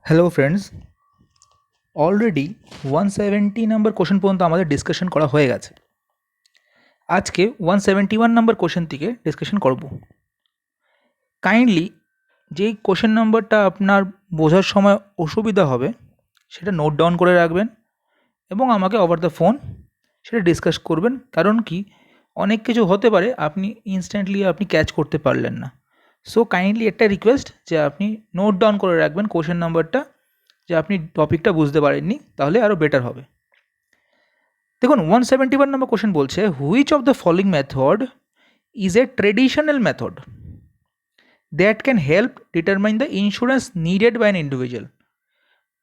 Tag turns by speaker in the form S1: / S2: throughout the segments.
S1: Hello friends, already 170 number question পর্যন্ত আমাদের discussion করা হয়ে গেছে। আজকে 171 নাম্বার কোশ্চেন থেকে ডিসকাশন করব। কাইন্ডলি যেই কোশ্চেন নাম্বারটা আপনার বোঝার সময় অসুবিধা হবে সেটা নোট ডাউন করে রাখবেন এবং আমাকে ওভার দ্য ফোন সেটা ডিসকাস করবেন। কারণ কি, অনেক কিছু হতে পারে আপনি ইনস্ট্যান্টলি ক্যাচ করতে পারলেন না। সো কাইন্ডলি একটা রিকোয়েস্ট যে আপনি নোট ডাউন করে রাখবেন কোশ্চেন নাম্বারটা, যে আপনি টপিকটা বুঝতে পারেননি, তাহলে আরও বেটার হবে। দেখুন 171 নম্বর কোশ্চেন বলছে, which of the following method is a traditional method that can help determine the insurance needed by an individual.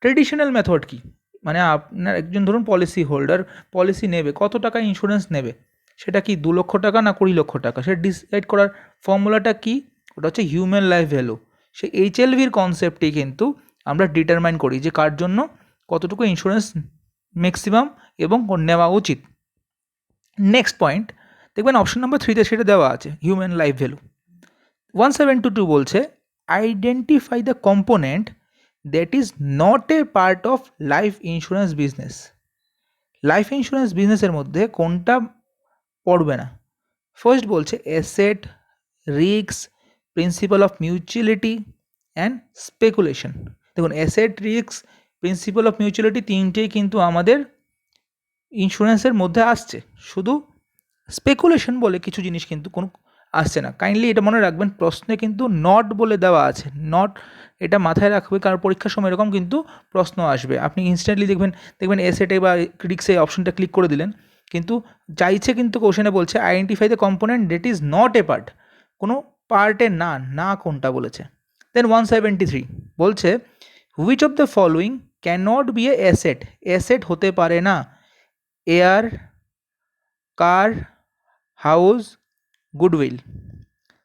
S1: Traditional method কি, মানে আপনার একজন ধরুন পলিসি হোল্ডার পলিসি নেবে, কত টাকা ইন্স্যুরেন্স নেবে, সেটা কি 2 লক্ষ টাকা না 20 লক্ষ টাকা, সেটা ডিসাইড করার ফর্মুলাটা কি? ওটা হচ্ছে হিউম্যান লাইফ ভ্যালু। সেই এইচএলভির কনসেপ্টেই কিন্তু আমরা ডিটারমাইন করি যে কার জন্য কতটুকু ইন্স্যুরেন্স ম্যাক্সিমাম এবং নেওয়া উচিত। নেক্সট পয়েন্ট দেখবেন অপশন নাম্বার 3তে সেটা দেওয়া আছে, হিউম্যান লাইফ ভ্যালু। 172 বলছে, identify the component that is not a part of life insurance business. Life insurance বিজনেসের মধ্যে কোনটা পড়বে না? ফার্স্ট বলছে asset, risk, principle of mutuality and speculation. দেখুন asset, risk, principle of mutuality তিনটেই কিন্তু আমাদের ইন্স্যুরেন্সের মধ্যে আসছে, শুধু স্পেকুলেশন বলে কিছু জিনিস কিন্তু কোনো আসছে না। কাইন্ডলি এটা মনে রাখবেন, প্রশ্নে কিন্তু নট বলে দেওয়া আছে, নট, এটা মাথায় রাখবে, কারণ পরীক্ষার সময় এরকম কিন্তু প্রশ্ন আসবে। আপনি ইনস্ট্যান্টলি দেখবেন এসেটে বা রিক্সে অপশনটা ক্লিক করে দিলেন, কিন্তু চাইছে কিন্তু কোশ্চেনে বলছে identify the component that is not a part, কোনো পার্টের না, না কোনটা বলেছে। দেন 173 বলছে, which of the following can not be a asset. Asset হতে পারে না এয়ার, কার, হাউস, গুডউইল।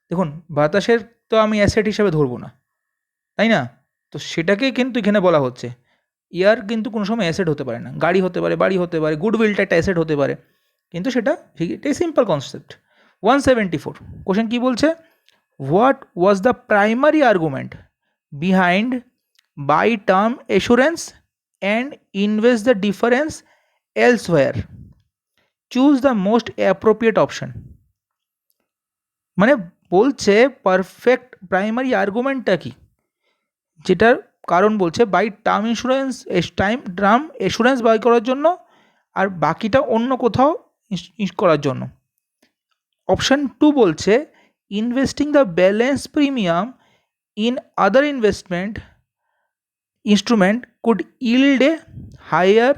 S1: দেখুন বাতাসের তো আমি অ্যাসেট হিসাবে ধরবো না, তাই না? তো সেটাকেই কিন্তু এখানে বলা হচ্ছে, এয়ার কিন্তু কোনো সময় অ্যাসেট হতে পারে না, গাড়ি হতে পারে, বাড়ি হতে পারে, গুডউইলটা একটা অ্যাসেট হতে পারে, কিন্তু সেটা এটাই সিম্পল কনসেপ্ট। 174 কোশ্চেন কী বলছে, what was the primary argument behind buy term assurance and invest the difference elsewhere, choose the most appropriate option. মানে বলছে পারফেক্ট প্রাইমারি আর্গুমেন্টটা কি, যেটার কারণ বলছে buy term insurance, term assurance buy করার জন্য, আর বাকিটা অন্য কোথাও করার জন্য। অপশান 2 বলছে investing the balance premium in other investment instrument could yield a higher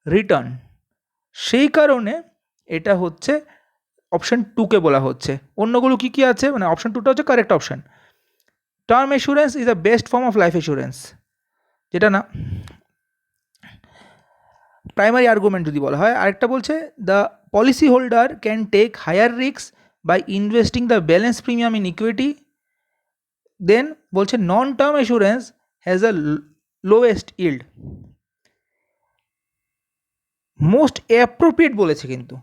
S1: return. সেই কারণে এটা হচ্ছে অপশান 2কে বলা হচ্ছে। অন্যগুলো কী কী আছে, মানে অপশান 2টা হচ্ছে correct option. Term assurance is the best form of life assurance, যেটা না প্রাইমারি আর্গুমেন্ট যদি বলা হয়। আরেকটা বলছে the policy holder can take higher risk by investing the balance premium in equity. Then বলছে non term assurance has a lowest yield. Most appropriate বলেছে, কিন্তু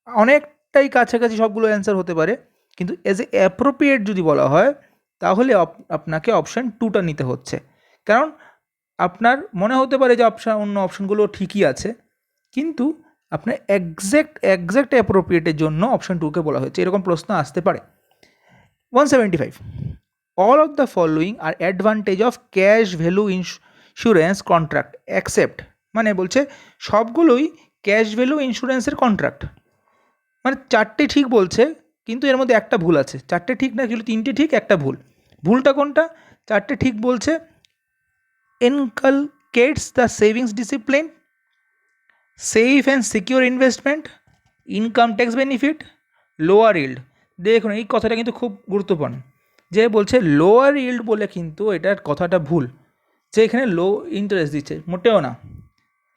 S1: অনেকটাই কাছাকাছি সবগুলো অ্যান্সার হতে পারে, কিন্তু এজ এ অ্যাপ্রোপ্রিয়েট যদি বলা হয় তাহলে আপনাকে অপশান 2টা নিতে হচ্ছে। কারণ আপনার মনে হতে পারে যে অন্য অপশানগুলো ঠিকই আছে, কিন্তু আপনার এক্স্যাক্ট অ্যাপ্রোপ্রিয়েটের জন্য অপশান 2কে বলা হয়েছে, এরকম প্রশ্ন আসতে পারে। 175 all of the following R advantage of cash value insurance contract accept. মানে বলছে সবগুলোই ক্যাশ ভ্যালু ইন্স্যুরেন্সের কন্ট্রাক্ট, মানে 4টে ঠিক বলছে, কিন্তু এর মধ্যে একটা ভুল আছে। 4টে ঠিক না, কিন্তু 3টে ঠিক, একটা ভুল। ভুলটা কোনটা? 4টে ঠিক বলছে inculcates the savings discipline, safe and secure investment, income tax benefit, lower yield। দেখুন এই কথাটা কিন্তু খুব গুরুত্বপূর্ণ, যে বলছে লোয়ার ইল্ড বলে কিন্তু এটার কথাটা ভুল, যে এখানে লো ইন্টারেস্ট দিচ্ছে, মোটেও না।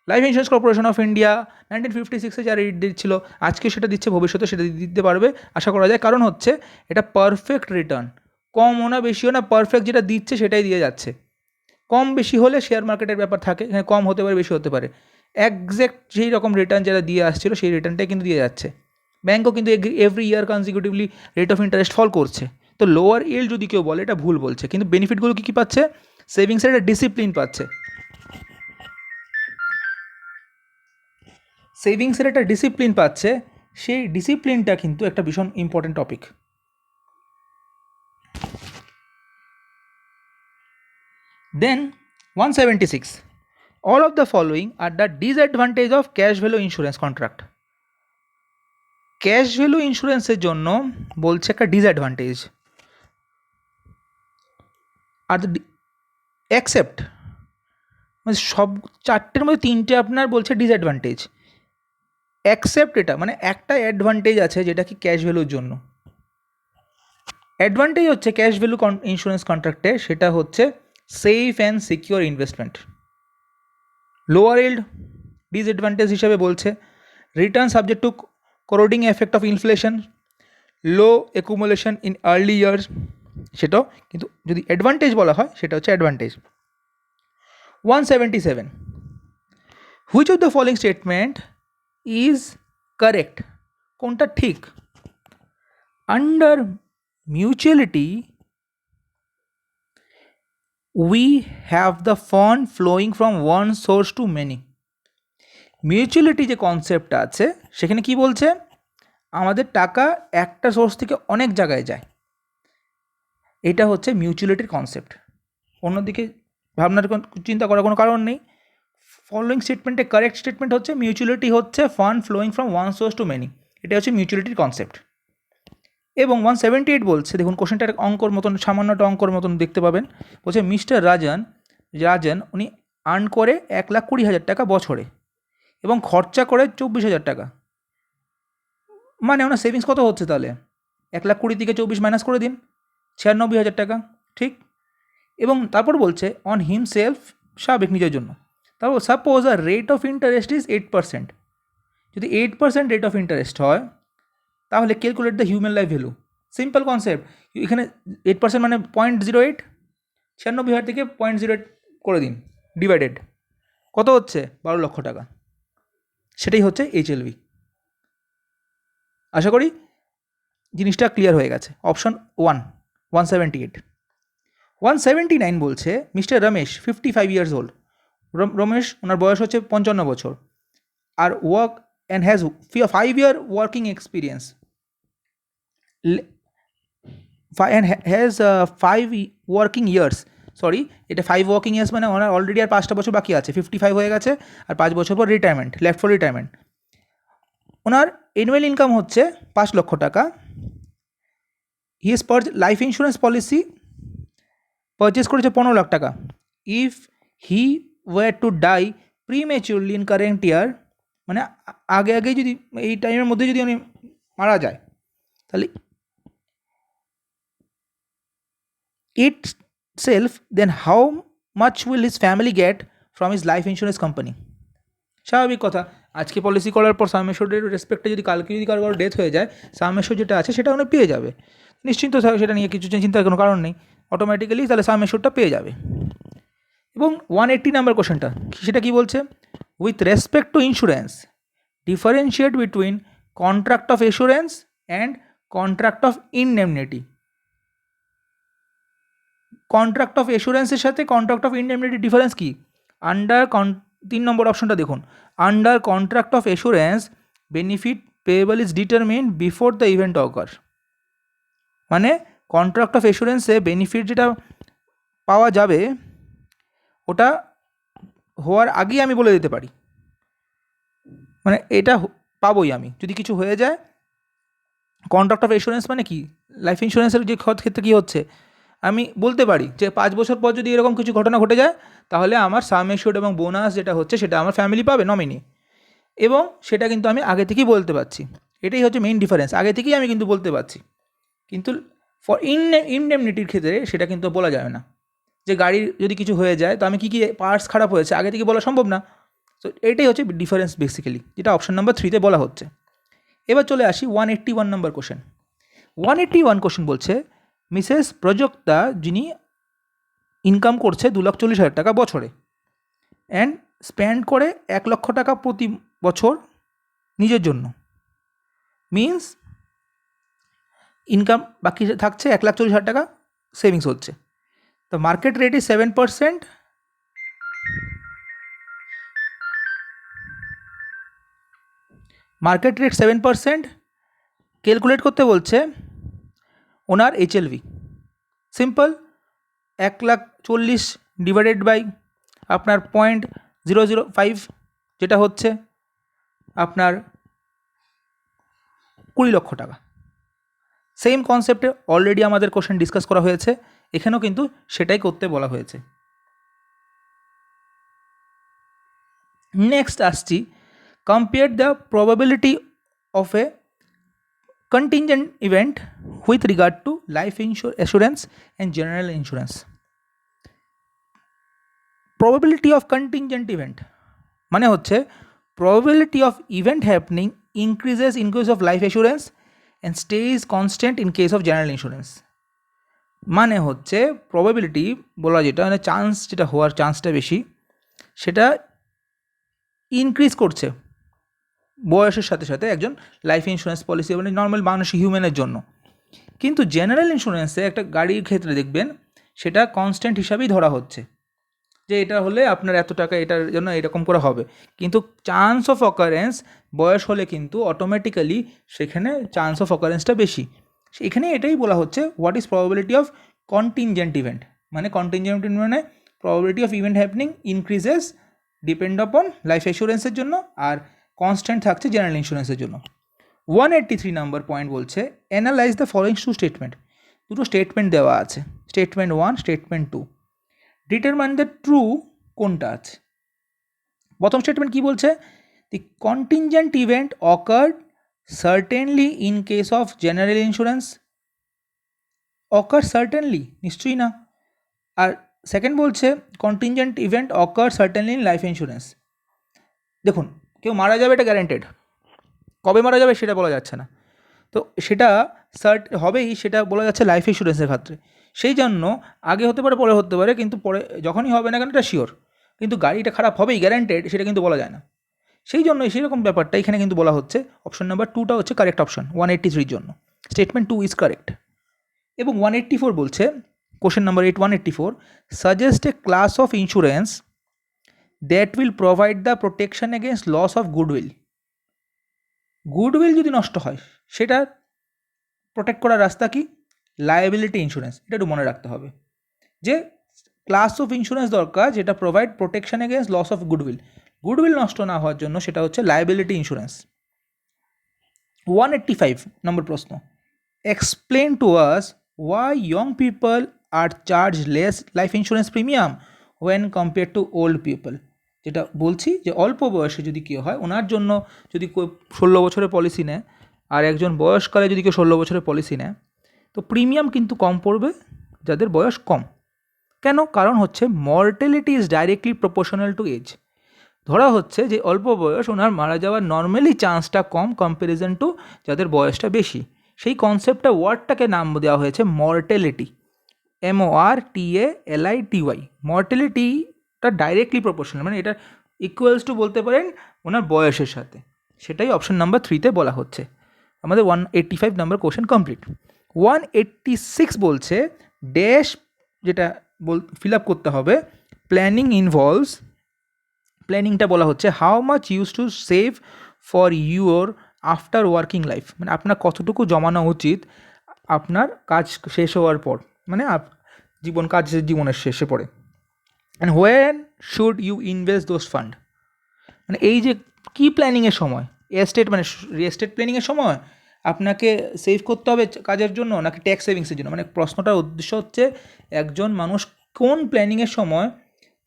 S1: Life Insurance Corporation of India 1956-এ যারা রিট দিচ্ছিল, আজকে সেটা দিচ্ছে, ভবিষ্যতে সেটা দিতে পারবে আশা করা যায়। কারণ হচ্ছে এটা পারফেক্ট রিটার্ন, কমও না বেশিও না, পারফেক্ট যেটা দিচ্ছে সেটাই দিয়ে যাচ্ছে। কম বেশি হলে শেয়ার মার্কেটের ব্যাপার থাকে, এখানে কম হতে পারে, বেশি হতে পারে, একজ্যাক্ট সেই রকম রিটার্ন যারা দিয়ে আসছিল সেই রিটার্নটাই কিন্তু দিয়ে যাচ্ছে। ব্যাঙ্কও কিন্তু every year consecutively rate of interest fall করছে। তো লোয়ার ইল্ড যদি কেউ বলে এটা ভুল বলছে, কিন্তু বেনিফিটগুলো কী কী পাচ্ছে? সেভিংসের একটা ডিসিপ্লিন পাচ্ছে, সেভিংসের একটা ডিসিপ্লিন পাচ্ছে, সেই ডিসিপ্লিনটা কিন্তু একটা ভীষণ important topic. Then 176, all of the following are the disadvantage of cash value insurance contract. Cash value ইন্স্যুরেন্সের জন্য বলছে একটা ডিসঅ্যাডভান্টেজ, আর অ্যাকসেপ্ট মানে সব চারটের মধ্যে তিনটে আপনার বলছে ডিসঅ্যাডভান্টেজ, অ্যাকসেপ্ট এটা মানে একটা অ্যাডভান্টেজ আছে যেটা কি ক্যাশ ভ্যালুর জন্য। অ্যাডভান্টেজ হচ্ছে ক্যাশ ভ্যালু ইন্স্যুরেন্স কন্ট্রাক্টে, সেটা হচ্ছে safe and secure investment. Lower yield disadvantage হিসাবে বলছে return subject to corroding effect of inflation, low accumulation in early years, সেটাও কিন্তু যদি অ্যাডভান্টেজ বলা হয় সেটা হচ্ছে advantage. 177, which of the following statement is correct, কোনটা ঠিক? Under mutuality we have the fund flowing from one source to many. Mutuality যে কনসেপ্টটা আছে সেখানে কি বলছে, আমাদের টাকা একটা সোর্স থেকে অনেক জায়গায় যায়, এটা হচ্ছে মিউচুয়ালিটির কনসেপ্ট। অন্যদিকে ভাবনার চিন্তা করার কোনো কারণ নেই। ফলোয়িং স্টেটমেন্টে কারেক্ট স্টেটমেন্ট হচ্ছে মিউচুয়ালিটি হচ্ছে fund flowing from one source to many, এটা হচ্ছে মিউচুয়ালিটির কনসেপ্ট। এবং 178 বলছে, দেখুন কোশ্চেনটার অঙ্কর মতন সামান্যটা অঙ্কর মতন দেখতে পাবেন, বলছে মিস্টার রাজন উনি আর্ন করে 1,20,000 টাকা বছরে এবং খরচা করে 24,000 টাকা, মানে ওনার সেভিংস কত হচ্ছে তাহলে? 1,20,000 থেকে 24 মাইনাস করে দিন, 96,000 টাকা, ঠিক। এবং তারপর বলছে অন হিমসেলফ, স্বাভাবিক নিজের জন্য। তারপর সাপোজ আর রেট অফ ইন্টারেস্ট ইজ 8%, যদি 8% রেট অফ ইন্টারেস্ট হয় তাহলে calculate the human life value. Simple concept, এখানে 8% মানে 0.08, 96,000 থেকে 0.08 করে দিন, ডিভাইডেড কত হচ্ছে? 12 লক্ষ টাকা। সেটাই হচ্ছে HLV। আশা করি জিনিসটা ক্লিয়ার হয়ে গেছে। অপশন 178। 179 বলছে mister Ramesh 55 years old, Ramesh ওনার বয়স হচ্ছে 55 বছর, আর work and has 5 year working experience, and has 5 working years, sorry এটা 5 ওয়ার্কিং ইয়ার্স মানে ওনার অলরেডি আর 5টা বছর বাকি আছে, 55 হয়ে গেছে, আর 5 বছর পর রিটায়ারমেন্ট, লেফট ফর রিটায়ারমেন্ট। ওনার অ্যানুয়াল ইনকাম হচ্ছে 5 লক্ষ টাকা। He is life insurance policy purchase করেছে 15 লাখ টাকা। If he were to die prematurely in current year, মানে আগে যদি এই টাইমের মধ্যে যদি উনি মারা যায় তাহলে itself, then how much will his family get from his life insurance company. স্বাভাবিক কথা, আজকে পলিসি করার পর সামেশ্বরের রেসপেক্টে যদি কালকে যদি কারো ডেথ হয়ে যায়, সামেশ্বর যেটা আছে সেটা উনি পেয়ে যাবে, নিশ্চিন্ত থাকবে, সেটা নিয়ে কিছু চিন্তার কোনো কারণ নেই, অটোমেটিক্যালি তাহলে সামেশ্বরটা পেয়ে যাবে। এবং 180 নাম্বার কোশ্চেনটা সেটা কি বলছে, with respect to insurance differentiate between contract of assurance and contract of indemnity. Contract of এসুরেন্সের সাথে কন্ট্রাক্ট অফ ইনডেমনিটি ডিফারেন্স কি? আন্ডার 3 নম্বর অপশনটা দেখুন, under contract of assurance benefit payable is determined before the event occur, মানে contract of এসুরেন্সে benefit যেটা পাওয়া যাবে ওটা হওয়ার আগেই আমি বলে দিতে পারি, মানে এটা পাবোই আমি যদি কিছু হয়ে যায়। কন্ট্রাক্ট অফ এসুরেন্স মানে কি, লাইফ ইন্স্যুরেন্সের যে ক্ষেত্রে কী হচ্ছে আমি বলতে পারি যে 5 বছর পর যদি এরকম কিছু ঘটনা ঘটে যায় তাহলে আমার সাম এশিওর্ড এবং বোনাস যেটা হচ্ছে সেটা আমার ফ্যামিলি পাবে, নমিনি, এবং সেটা কিন্তু আমি আগে থেকেই বলতে পারছি। এটাই হচ্ছে মেইন ডিফারেন্স, আগে থেকেই আমি কিন্তু বলতে পারছি। কিন্তু ফর ইনডেমনিটির ক্ষেত্রে সেটা কিন্তু বলা যাবে না, যে গাড়ির যদি কিছু হয়ে যায় তো আমি কী পার্টস খারাপ হয়েছে আগে থেকে বলা সম্ভব না। তো এটাই হচ্ছে ডিফারেন্স বেসিক্যালি, যেটা অপশন নাম্বার 3-তে বলা হচ্ছে। এবার চলে আসি 181 নম্বর কোশ্চেন। 181 কোশ্চেন বলছে মিসেস প্রযোক্তা যিনি ইনকাম করছে 2,40,000 টাকা বছরে অ্যান্ড স্পেন্ড করে 1 লক্ষ টাকা প্রতি বছর নিজের জন্য, মিন্স ইনকাম বাকি থাকছে 1,40,000 টাকা সেভিংস হচ্ছে, The market rate is 7%. Market rate 7%, calculate করতে বলছে ওনার HLV। সিম্পল, 1,40,000 ডিভাইডেড বাই আপনার 0.005, যেটা হচ্ছে আপনার 20 লক্ষ টাকা। সেম কনসেপ্টে অলরেডি আমাদের কোশ্চেন ডিসকাস করা হয়েছে, এখানেও কিন্তু সেটাই করতে বলা হয়েছে। নেক্সট আসছি, compare the probability of A contingent event with regard to life assurance and general insurance. Probability of contingent event মানে হচ্ছে probability of event happening increases in case of life assurance and stays constant in case of general insurance. মানে হচ্ছে probability বলা যেটা মানে chance, যেটা হওয়ার চান্সটা বেশি, সেটা ইনক্রিজ করছে বয়সের সাথে সাথে একজন লাইফ ইন্স্যুরেন্স পলিসি মানে নর্মাল মানুষ হিউম্যানের জন্য। কিন্তু জেনারেল ইন্স্যুরেন্সে একটা গাড়ির ক্ষেত্রে দেখবেন সেটা কনস্ট্যান্ট হিসাবেই ধরা হচ্ছে, যে এটা হলে আপনার এত টাকা এটার জন্য এরকম করে হবে। কিন্তু চান্স অফ অকারেন্স বয়স হলে কিন্তু অটোমেটিক্যালি সেখানে চান্স অফ অকারেন্সটা বেশি। এখানে এটাই বলা হচ্ছে what is probability of contingent event, মানে কন্টিনজেন্ট মানে probability of event happening increases depend upon life ইন্স্যুরেন্সের জন্য, আর কনস্ট্যান্ট থাকছে জেনারেল ইন্স্যুরেন্সের জন্য। 183 নম্বর পয়েন্ট বলছে analyse the following two statement. দুটো স্টেটমেন্ট দেওয়া আছে, statement 1, statement 2। Determine the true কোনটা আছে। প্রথম স্টেটমেন্ট কি বলছে, the contingent event occurred certainly in case of general insurance. Occur certainly নিশ্চয়ই না। আর সেকেন্ড বলছে contingent event ochre certainly in life insurance. দেখুন, কেউ মারা যাবে এটা গ্যারান্টেড, কবে মারা যাবে সেটা বলা যাচ্ছে না, তো সেটা হবেই সেটা বলা যাচ্ছে লাইফ ইন্স্যুরেন্সের ক্ষেত্রে। সেই জন্য আগে হতে পারে পরে হতে পারে, কিন্তু পরে যখনই হবে না কেন এটা শিওর, কিন্তু গাড়িটা খারাপ হবেই গ্যারান্টেড সেটা কিন্তু বলা যায় না। সেই জন্য সেরকম ব্যাপারটা এখানে কিন্তু বলা হচ্ছে অপশন নাম্বার 2টা হচ্ছে কারেক্ট অপশন 183 জন্য। Statement 2 is correct. এবং 184 বলছে, question number 184, suggest a class of insurance that will provide the protection against loss of goodwill. Goodwill যদি নষ্ট হয় সেটা প্রোটেক্ট করার রাস্তা কি, লায়াবিলিটি ইন্স্যুরেন্স। এটা একটু মনে রাখতে হবে যে ক্লাস অফ ইন্স্যুরেন্স দরকার যেটা provide protection against loss of goodwill, goodwill নষ্ট না হওয়ার জন্য, সেটা হচ্ছে লায়াবিলিটি ইন্স্যুরেন্স। 185 নম্বর প্রশ্ন, explain to us why young people are charge less life insurance premium when compare to old people. যেটা বলছি যে অল্প বয়সে যদি কেউ হয়, ওনার জন্য যদি কেউ 16 বছরের পলিসি নেয় আর একজন বয়সকালে যদি কেউ 16 বছরের পলিসি নেয়, তো প্রিমিয়াম কিন্তু কম পড়বে যাদের বয়স কম। কেন? কারণ হচ্ছে mortality is directly proportional to age. ধরা হচ্ছে যে অল্প বয়স ওনার মারা যাওয়ার নর্মালি চান্সটা কম কম্প্যারিজন টু যাদের বয়সটা বেশি। সেই কনসেপ্টটা ওয়ার্ডটাকে নাম দেওয়া হয়েছে মর্টালিটি, MORTALITY। মর্টালিটিটা ডাইরেক্টলি প্রপোর্শনাল, মানে এটা ইকুয়ালস টু বলতে পারেন ওনার বয়সের সাথে। সেটাই অপশন নাম্বার 3তে বলা হচ্ছে। আমাদের 185 নাম্বার কোশ্চেন কমপ্লিট। 186 বলছে ড্যাশ, যেটা ফিল আপ করতে হবে, প্ল্যানিং ইনভলভস, প্ল্যানিংটা বলা হচ্ছে how much use to save for your after working life, মানে আপনার কতটুকু জমানো উচিত আপনার কাজ শেষ হওয়ার পর, মানে জীবনের শেষে পড়ে। And when should you invest those fund, মানে এই যে কী প্ল্যানিংয়ের সময়, এস্টেট মানে এস্টেট প্ল্যানিংয়ের সময় আপনাকে সেভ করতে হবে কাজের জন্য নাকি ট্যাক্স সেভিংসের জন্য। মানে প্রশ্নটার উদ্দেশ্য হচ্ছে একজন মানুষ কোন প্ল্যানিংয়ের সময়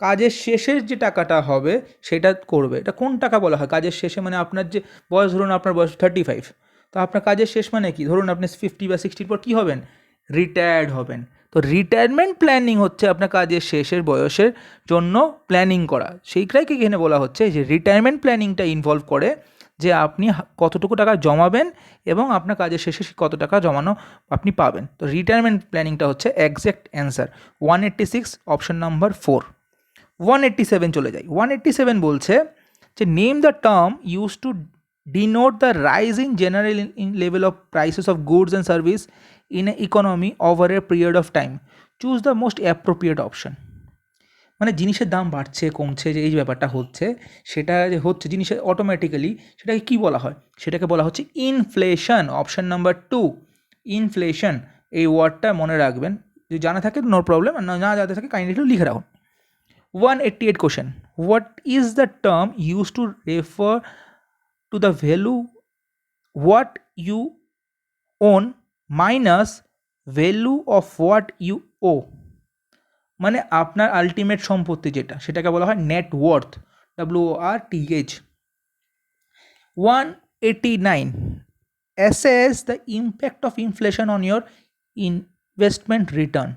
S1: কাজের শেষের যে টাকাটা হবে সেটা করবে। এটা কোন টাকা বলা হয় কাজের শেষে, মানে আপনার যে বয়স, ধরুন আপনার বয়স 35, তো আপনার কাজের শেষ মানে কি, ধরুন আপনি 50 বা 60 পর কী হবেন, রিটায়ার্ড হবেন। তো রিটায়ারমেন্ট প্ল্যানিং হচ্ছে আপনার কাজের শেষের বয়সের জন্য প্ল্যানিং করা। সেইটাকে এখানে বলা হচ্ছে যে রিটায়ারমেন্ট প্ল্যানিংটা ইনভলভ করে যে আপনি কতটুকু টাকা জমাবেন এবং আপনার কাজের শেষে কত টাকা জমানো আপনি পাবেন। তো রিটায়ারমেন্ট প্ল্যানিংটা হচ্ছে এক্স্যাক্ট অ্যান্সার 186 অপশন নাম্বার 4। 187 চলে যাই। 187 বলছে যে name the term use to denote the rise in general in level of prices of goods and service in a economy over a period of time. Choose the most appropriate option. মানে জিনিসের দাম বাড়ছে কমছে যে এই ব্যাপারটা হচ্ছে, সেটা যে হচ্ছে জিনিসের অটোমেটিক্যালি, সেটাকে কী বলা হয়? সেটাকে বলা হচ্ছে ইনফ্লেশন। Option number 2, inflation. এই ওয়ার্ডটা মনে রাখবেন, যদি জানা থাকে নো প্রবলেম, আর না জানা থাকে কাইন্ডলি একটু লিখে রাখুন। 188 question. What is the term used to refer to the value what you own minus value of what you owe? মানে আপনার আলটিমেট সম্পত্তি যেটা, সেটাকে বলা হয় net worth, WORTH। 189, assess the impact of inflation on your investment return.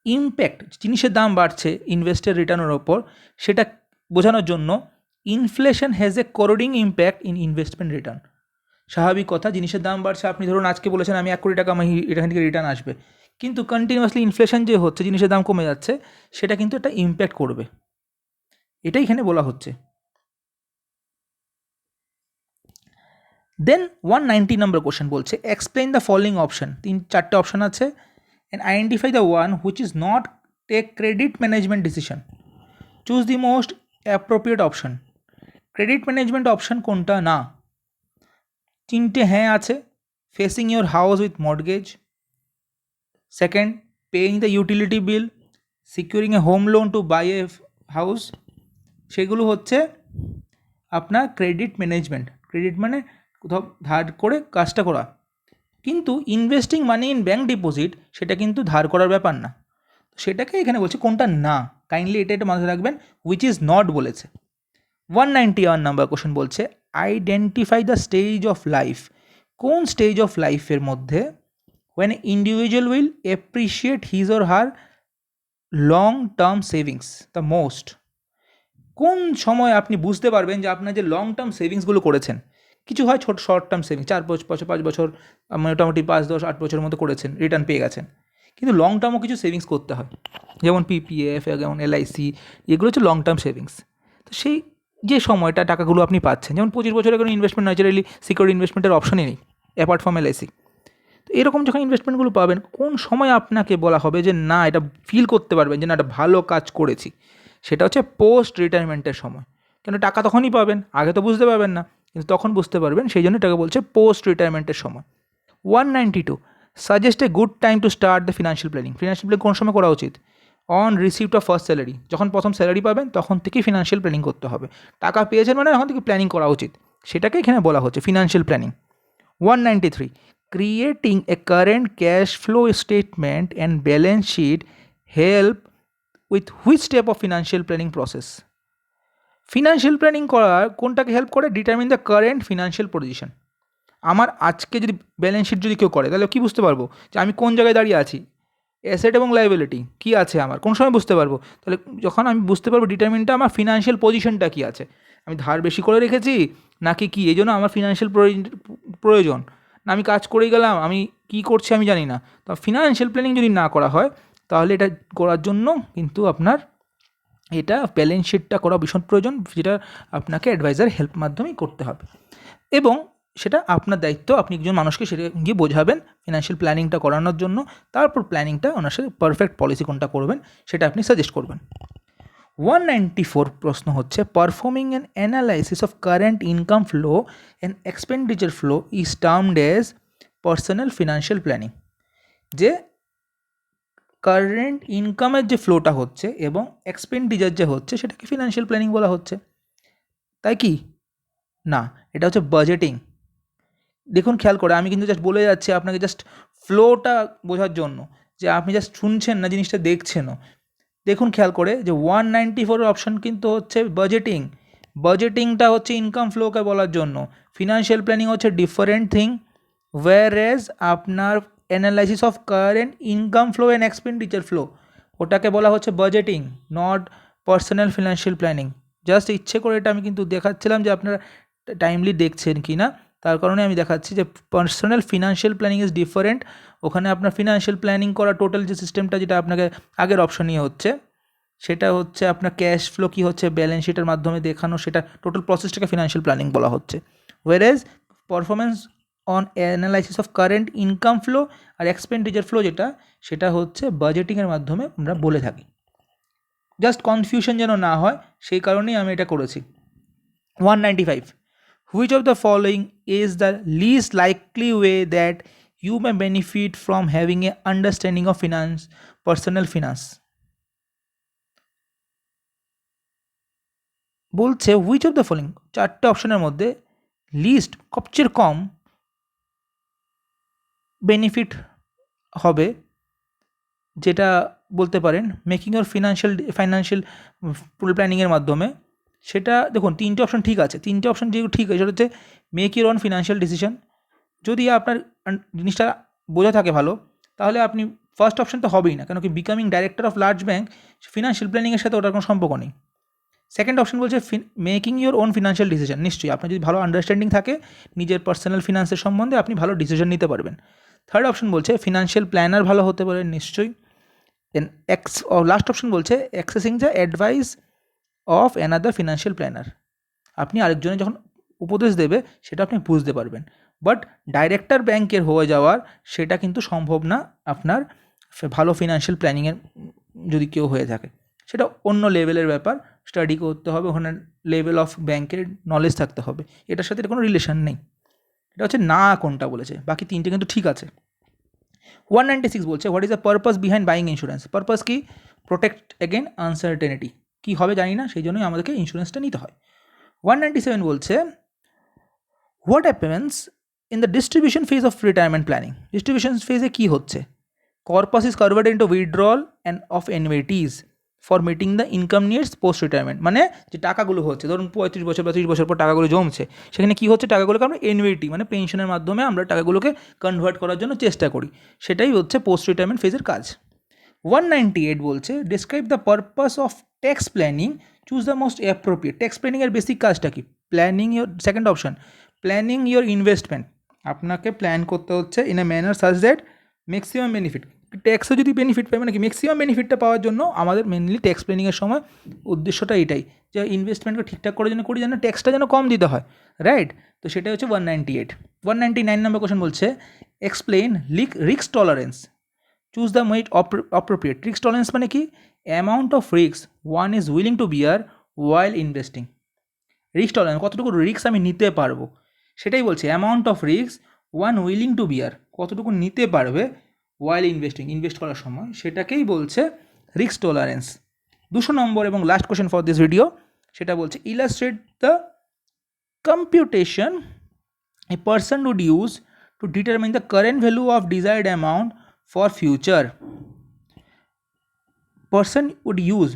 S1: Impact, জিনিসের দাম বাড়ছে ইনভেস্টের রিটার্নের ওপর, সেটা বোঝানোর জন্য inflation has a corroding impact in investment return. স্বাভাবিক কথা, জিনিসের দাম বাড়ছে, আপনি ধরুন আজকে বলেছেন আমি 1 কোটি টাকা আমার এখান থেকে রিটার্ন আসবে, কিন্তু কন্টিনিউয়াসলি ইনফ্লেশন যে হচ্ছে, জিনিসের দাম কমে যাচ্ছে, সেটা কিন্তু একটা ইম্প্যাক্ট করবে, এটাই এখানে বলা হচ্ছে। দেন 190 নম্বর কোশ্চেন বলছে এক্সপ্লেইন দ্য ফলোইং অপশন। 4টে অপশন আছে, and identify the one which is not take credit management decision. Choose the most appropriate option. Credit management option কোনটা না? 3টে হ্যাঁ আছে, facing your house with mortgage, second paying the utility bill, securing a home loan to buy a house, সেগুলো হচ্ছে আপনার credit management. Credit মানে কোথাও ধার করে কাজটা করা, কিন্তু investing money in bank deposit সেটা কিন্তু ধার করার ব্যাপার না, সেটাকে এখানে বলছে কোনটা না। কাইন্ডলি এটা মাথায় রাখবেন, হুইচ ইজ নট বলেছে। 191 নাম্বার কোশ্চেন বলছে identify the stage of life. কোন স্টেজ অফ লাইফের মধ্যে when individual will appreciate his or her long term savings the most? কোন সময় আপনি বুঝতে পারবেন যে আপনার যে লং টার্ম সেভিংসগুলো করেছেন, কিছু হয় ছোট শর্ট টার্ম সেভিংস, 4 বছর 5 বছর, মোটামুটি 5 10 8 বছরের মতো করেছেন, রিটার্ন পেয়ে গেছেন, কিন্তু লং টার্মও কিছু সেভিংস করতে হয়, যেমন PPF, যেমন LIC, এগুলো হচ্ছে লং টার্ম সেভিংস। তো সেই যে সময়টা টাকাগুলো আপনি পাচ্ছেন, যেমন 25 বছরের কোনো ইনভেস্টমেন্ট ন্যাচারালি সিকিউর ইনভেস্টমেন্টের অপশনই নেই অ্যাপার্ট ফ্রম LIC। তো এরকম যখন ইনভেস্টমেন্টগুলো পাবেন, কোন সময় আপনাকে বলা হবে যে না এটা ফিল করতে পারবেন যে না একটা ভালো কাজ করেছি, সেটা হচ্ছে পোস্ট রিটায়ারমেন্টের সময়। কেন টাকা তখনই পাবেন, আগে তো বুঝতে পারবেন না, কিন্তু তখন বুঝতে পারবেন, সেই জন্য এটাকে বলছে পোস্ট রিটায়ারমেন্টের সময়। 192, suggest a good time to start the financial planning. Financial planning কোন সময় করা উচিত? On receipt of first salary. যখন প্রথম স্যালারি পাবেন তখন থেকেই ফিনান্সিয়াল প্ল্যানিং করতে হবে। টাকা পেয়েছেন মানে এখন থেকে প্ল্যানিং করা উচিত, সেটাকে এখানে বলা হচ্ছে financial planning. 193, creating a current cash flow statement and balance sheet help with which step of financial planning process? Financial planning করা কোনটাকে হেল্প করে? Determine the current financial position. আমার আজকে যদি ব্যালেন্স শিট যদি কেউ করে, তাহলে কী বুঝতে পারবো যে আমি কোন জায়গায় দাঁড়িয়ে আছি, অ্যাসেট এবং লাইবিলিটি কী আছে আমার, কোন সময় বুঝতে পারবো? তাহলে যখন আমি বুঝতে পারবো ডিটারমিনটা আমার ফিনান্সিয়াল পজিশনটা কী আছে, আমি ধার বেশি করে রেখেছি নাকি কী, এই জন্য আমার ফিনান্সিয়াল প্রয়োজন, না আমি কাজ করেই গেলাম, আমি কী করছি আমি জানি না। তো ফিনান্সিয়াল প্ল্যানিং যদি না করা হয়, তাহলে এটা করার জন্য কিন্তু আপনার এটা ব্যালেন্স শিটটা করা ভীষণ প্রয়োজন, যেটা আপনাকে অ্যাডভাইজার হেল্প মাধ্যমেই করতে হবে, এবং সেটা আপনার দায়িত্ব, আপনি একজন মানুষকে সেটা গিয়ে বোঝাবেন ফিনান্সিয়াল প্ল্যানিংটা করানোর জন্য, তারপর প্ল্যানিংটা ওনার সাথে পারফেক্ট পলিসি কোনটা করবেন সেটা আপনি সাজেস্ট করবেন। 194 প্রশ্ন হচ্ছে performing an analysis of current income flow and expenditure flow is termed as personal financial planning. যে কারেন্ট ইনকামের যে ফ্লোটা হচ্ছে এবং এক্সপেন্ডিচার যে হচ্ছে সেটাকে ফিনান্সিয়াল প্ল্যানিং বলা হচ্ছে, তাই কি না? এটা হচ্ছে বাজেটিং। দেখুন খেয়াল করে, আমি কিন্তু জাস্ট বলে যাচ্ছি আপনাকে, জাস্ট ফ্লোটা বোঝার জন্য, যে আপনি জাস্ট শুনছেন না, জিনিসটা দেখছেনও। দেখুন খেয়াল করে যে 194 অপশন কিন্তু হচ্ছে বাজেটিং। বাজেটিংটা হচ্ছে ইনকাম ফ্লোকে বলার জন্য, ফিনান্সিয়াল প্ল্যানিং হচ্ছে ডিফারেন্ট থিং, ওয়্যারএজ আপনার analysis of current income flow and expenditure flow ওটাকে বলা হচ্ছে budgeting, not personal financial planning. Just ইচ্ছে করে এটা আমি কিন্তু দেখাচ্ছিলাম যে আপনারা টাইমলি দেখছেন কি না, তার কারণে আমি দেখাচ্ছি যে personal financial planning is different. ওখানে আপনার ফিনান্সিয়াল প্ল্যানিং করা টোটাল যে সিস্টেমটা, যেটা আপনাকে আগের অপশনই হচ্ছে, সেটা হচ্ছে আপনার ক্যাশ ফ্লো কী হচ্ছে ব্যালেন্স শিটের মাধ্যমে দেখানো, সেটা টোটাল প্রসেসটাকে ফিনান্সিয়াল প্ল্যানিং বলা হচ্ছে। ওয়ারেজ performance on analysis of current income flow আর এক্সপেন্ডিচার ফ্লো সেটা হচ্ছে বাজেটিংয়ের মাধ্যমে আমরা বলে থাকি। জাস্ট কনফিউশন যেন না হয় সেই কারণেই আমি এটা করেছি। 195. Which of the following is the least likely way that you may benefit from having a understanding of finance, personal finance? বলছে হুইচ অফ দ্য ফলোইং, চারটে অপশনের মধ্যে লিস্ট সবচেয়ে কম বেনিফিট হবে, যেটা বলতে পারেন মেকিং ইউর ফাইন্যান্সিয়াল প্ল্যানিংয়ের মাধ্যমে। সেটা দেখুন তিনটে অপশন ঠিক আছে, তিনটে অপশন যেগুলো ঠিক আছে সেটা হচ্ছে make your on financial decision. যদি আপনার জিনিসটা বোঝা থাকে ভালো, তাহলে আপনি ফার্স্ট অপশন তো হবেই না, কেন কি becoming director of large bank financial প্ল্যানিংয়ের সাথে ওটার কোনো সম্পর্ক নেই। সেকেন্ড অপশন বলছে making your own financial decision, নিশ্চয়ই আপনার যদি ভালো আন্ডারস্ট্যান্ডিং থাকে নিজের পার্সোনাল ফিনান্সের সম্বন্ধে আপনি ভালো ডিসিশন নিতে পারবেন। থার্ড অপশন বলছে ফিনান্সিয়াল প্ল্যানার ভালো হতে পারে, নিশ্চয়ই। দেন লাস্ট অপশন বলছে accessing the advice of another financial planner, আপনি আরেকজনের যখন উপদেশ দেবে সেটা আপনি বুঝতে পারবেন। বাট ডাইরেক্টর ব্যাংকের হয়ে যাওয়ার সেটা কিন্তু সম্ভব না আপনার ভালো ফিনান্সিয়াল প্ল্যানিংয়ের যদি কেউ হয়ে থাকে, সেটা অন্য লেভেলের ব্যাপার, স্টাডি করতে হবে, ওখানে লেভেল অফ ব্যাংকের নলেজ থাকতে হবে, এটার সাথে কোনো রিলেশন নেই। এটা হচ্ছে না কোনটা বলেছে, বাকি তিনটে কিন্তু ঠিক আছে। 196 বলছে what is the purpose behind buying insurance, purpose কি প্রোটেক্ট এগেন আনসার্টেনিটি, কী হবে জানি না সেই জন্যই আমাদেরকে ইন্স্যুরেন্সটা নিতে হয়। 197 বলছে what happens in the distribution phase of retirement planning, distribution ফেজে কী হচ্ছে, corpus is converted into withdrawal and of annuities for meeting the income needs post retirement, মানে যে টাকাগুলো হচ্ছে ধরুন 35 বছর বা 30 বছর পর টাকাগুলো জমছে, সেখানে কী হচ্ছে টাকাগুলোকে আমরা অ্যানুইটি মানে পেনশনের মাধ্যমে আমরা টাকাগুলোকে কনভার্ট করার জন্য চেষ্টা করি, সেটাই হচ্ছে পোস্ট রিটায়ারমেন্ট ফেজের কাজ। 198 বলছে describe the purpose of tax planning, choose the most appropriate, tax প্ল্যানিংয়ের বেসিক কাজটা কি, planning your, second option planning your investment, আপনাকে প্ল্যান করতে হচ্ছে in a manner such that maximum benefit, ট্যাক্সে যদি বেনিফিট পাই মানে কি ম্যাক্সিমাম বেনিফিটটা পাওয়ার জন্য আমাদের মেনলি ট্যাক্স প্ল্যানিংয়ের সময় উদ্দেশ্যটা এটাই যে ইনভেস্টমেন্টকে ঠিকঠাক করার জন্য করি যেন ট্যাক্সটা যেন কম দিতে হয়, রাইট। তো সেটাই হচ্ছে 198। 199 নম্বর কোশ্চেন বলছে explain risk tolerance, choose the most appropriate, risk tolerance মানে কি amount of risk one is willing to bear while investing, risk tolerance কতটুকু রিস্ক আমি নিতে পারবো, সেটাই বলছে amount of risk one willing to bear, কতটুকু নিতে পারবে ওয়াইল ইনভেস্ট করার সময়, সেটাকেই বলছে রিস্ক টলারেন্স। 200 নম্বর এবং last question for this video, সেটা বলছে illustrate the computation a person would use to determine the current value of desired amount for future, person would use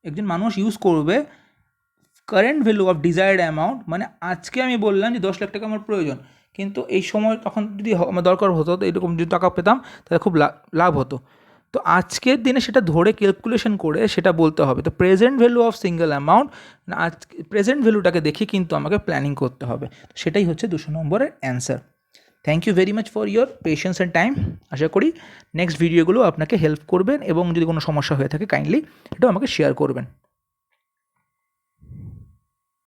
S1: একজন মানুষ ইউজ করবে current value of desired amount, মানে আজকে আমি বললাম যে 10 লাখ টাকা আমার প্রয়োজন, কিন্তু এই সময় তখন যদি আমার দরকার হতো তো এরকম যদি টাকা পেতাম তাহলে খুব লাভ হতো, তো আজকের দিনে সেটা ধরে ক্যালকুলেশন করে সেটা বলতে হবে। তো present value of single amount, আজ প্রেজেন্ট ভ্যালুটাকে দেখে কিন্তু আমাকে প্ল্যানিং করতে হবে, সেটাই হচ্ছে 200 নম্বরের answer. Thank you very much for your patience and time, আশা করি নেক্সট ভিডিওগুলো আপনাকে হেল্প করবেন এবং যদি কোনো সমস্যা হয়ে থাকে কাইন্ডলি এটাও আমাকে শেয়ার করবেন।